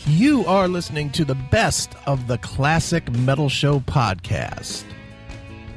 You are listening to the best of the Classic Metal Show podcast.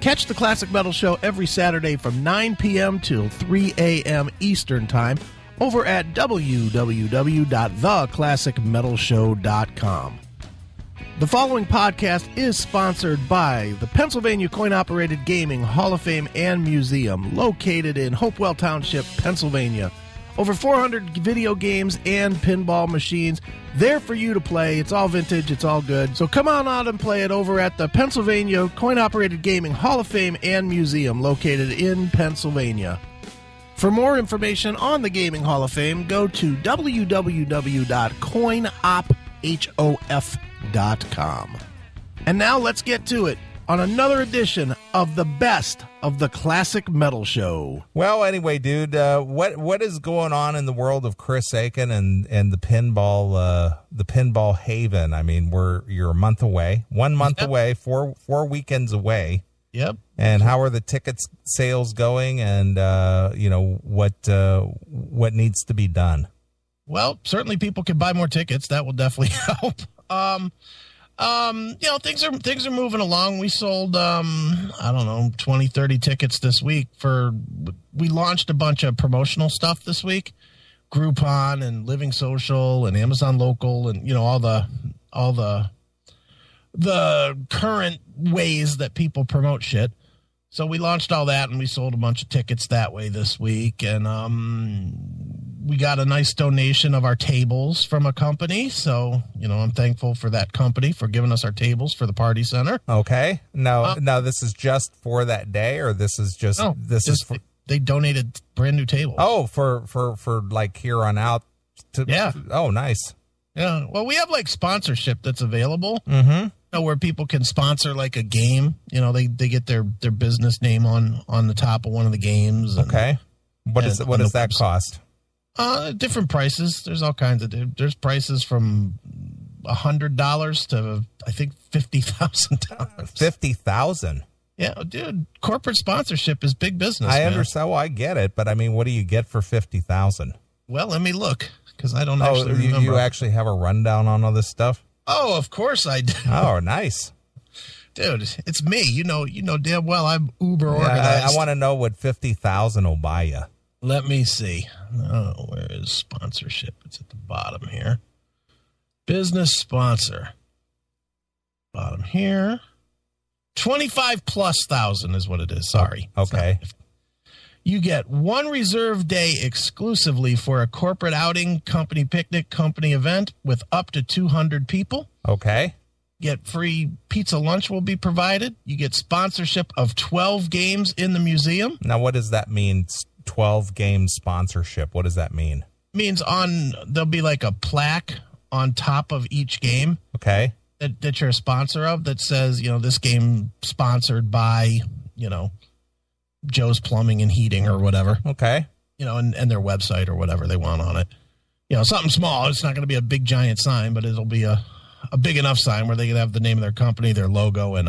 Catch the Classic Metal Show every Saturday from 9 p.m. till 3 a.m. Eastern Time over at www.theclassicmetalshow.com. The following podcast is sponsored by the Pennsylvania Coin-Operated Gaming Hall of Fame and Museum, located in Hopewell Township, Pennsylvania. Over 400 video games and pinball machines there for you to play. It's all vintage. It's all good. So come on out and play it over at the Pennsylvania Coin-Operated Gaming Hall of Fame and Museum, located in Pennsylvania. For more information on the Gaming Hall of Fame, go to www.coinophof.com. And now let's get to it on another edition of the best of the Classic Metal Show. Well, anyway, dude, what is going on in the world of Chris Aiken and the pinball haven? I mean, you're a month away, 1 month away, four weekends away. Yep. And how are the tickets sales going? And what needs to be done? Well, certainly people can buy more tickets. That will definitely help. Things are moving along. We sold, 20, 30 tickets this week we launched a bunch of promotional stuff this week, Groupon and Living Social and Amazon Local and, all the current ways that people promote shit. So we launched all that and we sold a bunch of tickets that way this week. And, we got a nice donation of our tables from a company. So, I'm thankful for that company for giving us our tables for the party center. Okay. Now this is just for that day, or this is just, they donated brand new tables. Oh, for like here on out. Yeah. Oh, nice. Yeah. Well, we have like sponsorship that's available. Mm-hmm. Where people can sponsor like a game. They get their business name on the top of one of the games. Okay. What does that cost? Different prices. There's all kinds of. There's prices from $100 to I think $50,000. $50,000. Yeah, dude. Corporate sponsorship is big business. I understand. Well, I get it, but I mean, what do you get for $50,000? Well, let me look because I don't actually remember. You actually have a rundown on all this stuff? Oh, of course I do. Oh, nice. Dude, it's me. You know damn well I'm uber organized. I want to know what $50,000 will buy you. Let me see. Oh, where is sponsorship? It's at the bottom here. Business sponsor. Bottom here. 25,000+ is what it is. Sorry. Okay. You get one reserved day exclusively for a corporate outing, company picnic, company event with up to 200 people. Okay. Get free pizza lunch will be provided. You get sponsorship of 12 games in the museum. Now, what does that mean? 12 game sponsorship. What does that mean? Means there'll be like a plaque on top of each game. Okay. That you're a sponsor of that says, this game sponsored by, Joe's Plumbing and Heating or whatever. Okay. And their website or whatever they want on it. Something small. It's not going to be a big giant sign, but it'll be a big enough sign where they can have the name of their company, their logo, and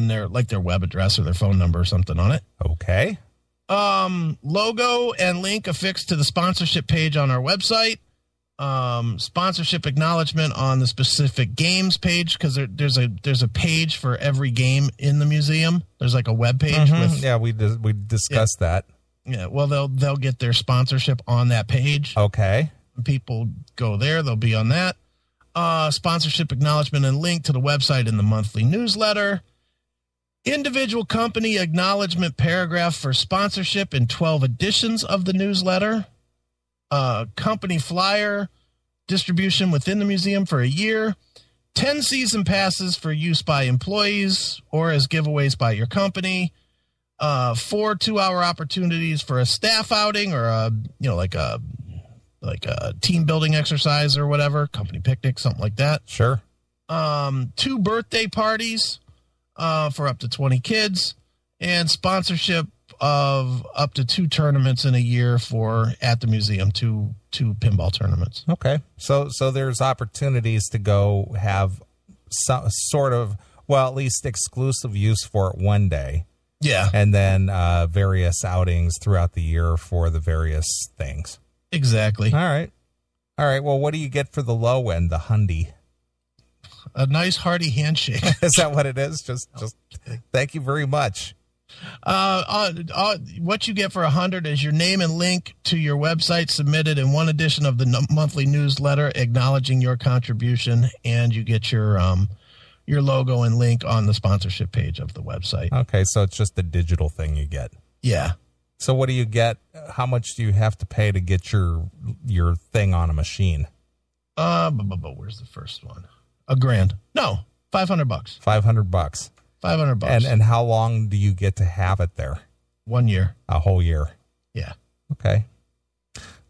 their web address or their phone number or something on it. Okay. Logo and link affixed to the sponsorship page on our website. Sponsorship acknowledgement on the specific games page, because there's a page for every game in the museum. There's like a web page with. Yeah, we discussed that. Yeah, well they'll get their sponsorship on that page. Okay. When people go there, they'll be on that. Sponsorship acknowledgement and link to the website in the monthly newsletter. Individual company acknowledgement paragraph for sponsorship in 12 editions of the newsletter. Company flyer distribution within the museum for a year. 10 season passes for use by employees or as giveaways by your company. 4 2-hour opportunities for a staff outing or a team building exercise or whatever, company picnic, something like that. Sure. 2 birthday parties for up to 20 kids, and sponsorship of up to 2 tournaments in a year at the museum, two pinball tournaments. Okay. So there's opportunities to go have some sort of, at least exclusive use for it one day. Yeah. And then various outings throughout the year for the various things. Exactly. All right. All right. Well, what do you get for the low end, the Hyundai? A nice hearty handshake. Is that what it is? Just thank you very much. What you get for $100 is your name and link to your website submitted in one edition of the monthly newsletter acknowledging your contribution, and you get your logo and link on the sponsorship page of the website. Okay, so it's just the digital thing you get. Yeah. So what do you get? How much do you have to pay to get your thing on a machine? Where's the first one? $1,000. No, $500. $500. $500. And how long do you get to have it there? 1 year. A whole year. Yeah. Okay.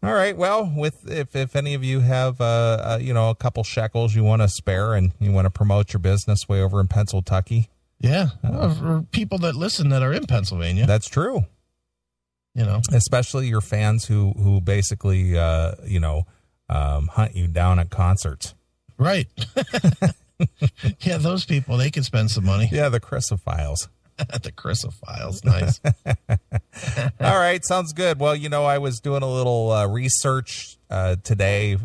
All right. Well, if any of you have a couple shekels you want to spare and you want to promote your business way over in Pennsylvania. Yeah. For people that listen that are in Pennsylvania. That's true. Especially your fans who basically hunt you down at concerts. Right. Yeah, those people, they could spend some money. Yeah, the Chrysophiles. The Chrysophiles, nice. All right, sounds good. Well, I was doing a little research today,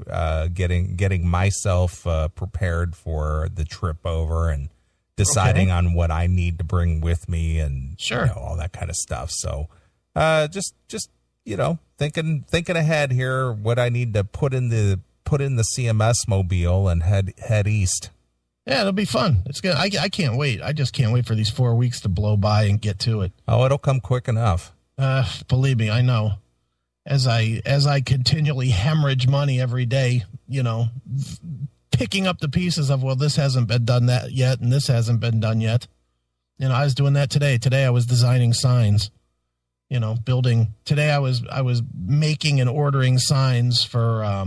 getting myself prepared for the trip over and deciding on what I need to bring with me and sure. All that kind of stuff. So just thinking ahead here, what I need to put in the CMS mobile and head east. Yeah, it'll be fun. It's good. I can't wait. I just can't wait for these 4 weeks to blow by and get to it. Oh, it'll come quick enough. Believe me, I know. As I continually hemorrhage money every day, picking up the pieces of, well, this hasn't been done that yet, and this hasn't been done yet. I was doing that today. Today I was designing signs. Building. Today I was making and ordering signs for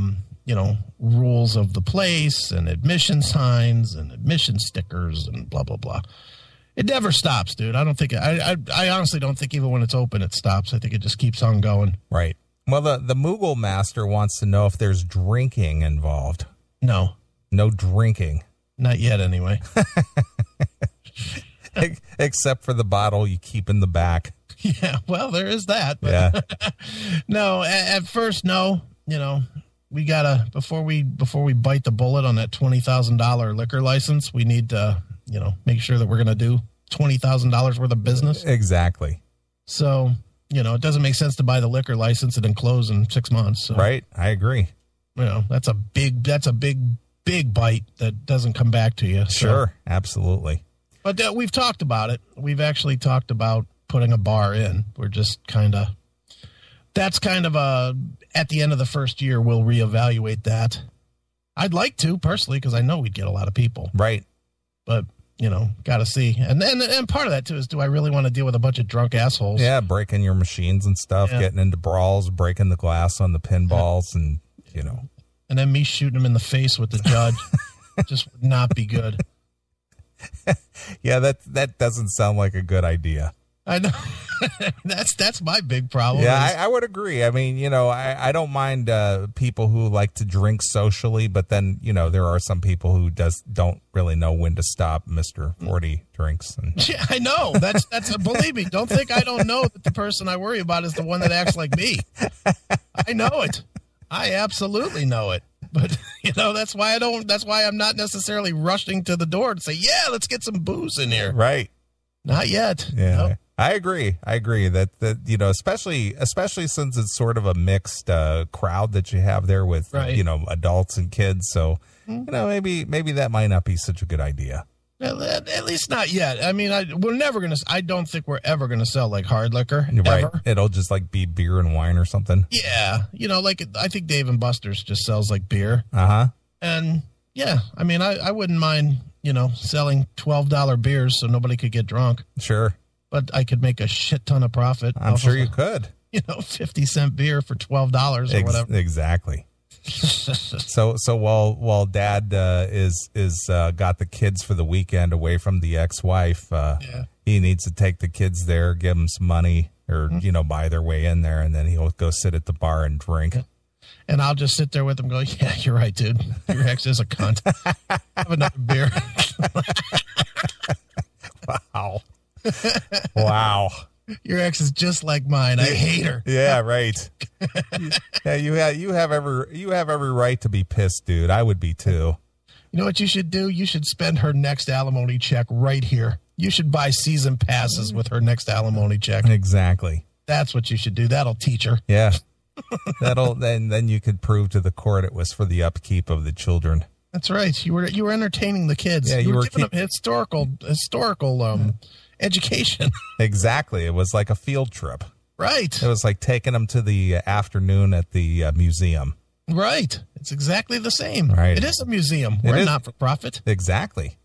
rules of the place and admission signs and admission stickers and blah, blah, blah. It never stops, dude. I don't think I honestly don't think even when it's open, it stops. I think it just keeps on going. Right. Well, the Moogle Master wants to know if there's drinking involved. No drinking. Not yet. Anyway, except for the bottle you keep in the back. Yeah. Well, there is that. But yeah. No, at first, no, we gotta before we bite the bullet on that $20,000 liquor license, we need to make sure that we're gonna do $20,000 worth of business. Exactly. So it doesn't make sense to buy the liquor license and then close in 6 months. So, right, I agree. That's a big bite that doesn't come back to you. So. Sure, absolutely. But we've talked about it. We've actually talked about putting a bar in. We're just that's kind of at the end of the first year, we'll reevaluate that. I'd like to personally, because I know we'd get a lot of people. Right. But, got to see. And part of that too is, do I really want to deal with a bunch of drunk assholes? Yeah. Breaking your machines and stuff, getting into brawls, breaking the glass on the pinballs and, and then me shooting them in the face with the judge just would not be good. Yeah. That doesn't sound like a good idea. I know. That's my big problem. Yeah, I would agree. I mean, I don't mind people who like to drink socially, but then, there are some people who don't really know when to stop. Mr. 40 drinks. Yeah, I know. That's believe me. Don't think I don't know that the person I worry about is the one that acts like me. I know it. I absolutely know it. But that's why I'm not necessarily rushing to the door to say, yeah, let's get some booze in here. Right. Not yet. Yeah. Nope. I agree that especially since it's sort of a mixed crowd that you have there with right. Adults and kids. So maybe that might not be such a good idea. At least not yet. I mean, I don't think we're ever gonna sell like hard liquor. Right. Ever. It'll just like be beer and wine or something. Yeah. Like I think Dave and Buster's just sells like beer. Uh-huh. And yeah, I mean, I wouldn't mind selling $12 beers so nobody could get drunk. Sure. But I could make a shit ton of profit. I'm sure you could. 50-cent beer for $12 or whatever. Exactly. So while Dad is got the kids for the weekend away from the ex-wife, he needs to take the kids there, give them some money, or buy their way in there, and then he'll go sit at the bar and drink. Yeah. And I'll just sit there with him, going, "Yeah, you're right, dude. Your ex is a cunt. Have another beer." Wow. Wow. Your ex is just like mine. I hate her. Yeah, right. Yeah, you have every right to be pissed, dude. I would be too. You know what you should do? You should spend her next alimony check right here. You should buy season passes with her next alimony check. Exactly. That's what you should do. That'll teach her. Yeah. Then you could prove to the court it was for the upkeep of the children. That's right. You were entertaining the kids. Yeah, you were giving them historical education. Exactly. It was like a field trip. Right. It was like taking them to the afternoon at the museum. Right. It's exactly the same. Right. It is a museum. We're not for profit. Exactly.